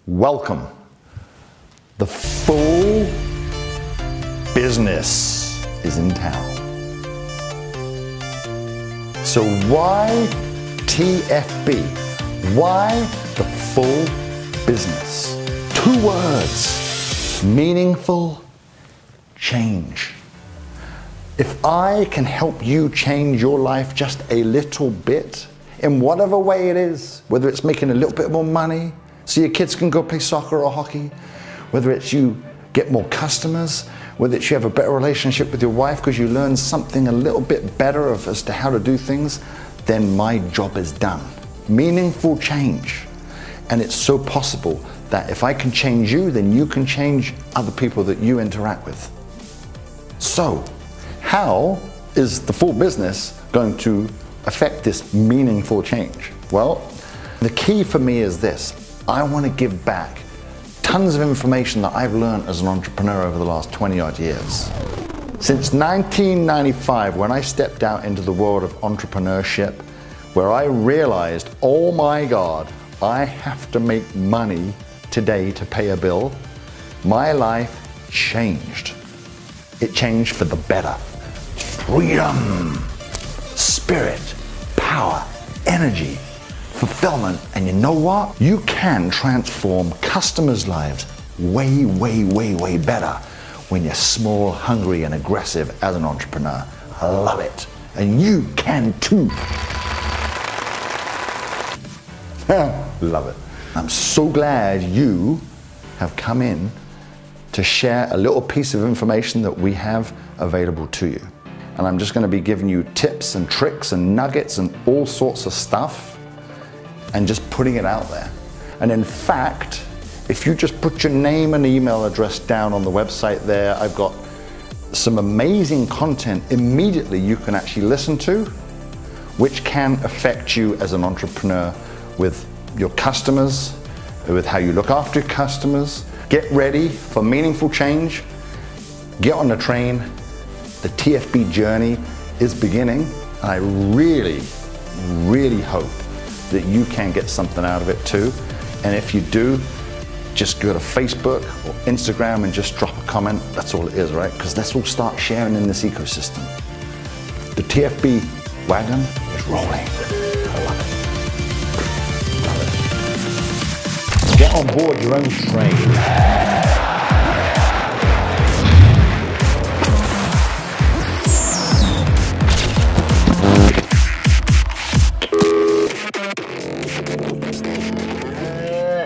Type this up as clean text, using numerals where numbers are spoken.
Welcome. The full business is in town. So why TFB? Why the full business? 2 words: meaningful change. If I can help you change your life just a little bit, in whatever way it is, whether it's making a little bit more money so your kids can go play soccer or hockey, whether it's you get more customers, whether it's you have a better relationship with your wife because you learn something a little bit better as to how to do things, then my job is done. Meaningful change. And it's so possible that if I can change you, then you can change other people that you interact with. So, how is the full business going to affect this meaningful change? Well, the key for me is this. I want to give back tons of information that I've learned as an entrepreneur over the last 20 odd years. Since 1995, when I stepped out into the world of entrepreneurship, where I realized, oh my God, I have to make money today to pay a bill, my life changed. It changed for the better. Freedom, spirit, power, energy, fulfillment. And you know what? You can transform customers' lives way, way, way, way better when you're small, hungry, and aggressive as an entrepreneur. I love it. And you can too. Love it. I'm so glad you have come in to share a little piece of information that we have available to you. And I'm just going to be giving you tips and tricks and nuggets and all sorts of stuff and just putting it out there. And in fact, if you just put your name and email address down on the website there, I've got some amazing content immediately you can actually listen to, which can affect you as an entrepreneur with your customers, with how you look after your customers. Get ready for meaningful change. Get on the train. The TFB journey is beginning. And I really, really hope that you can get something out of it too. And if you do, just go to Facebook or Instagram and just drop a comment. That's all it is, right? Because let's all start sharing in this ecosystem. The TFB wagon is rolling. I love it. Love it. Get on board your own train.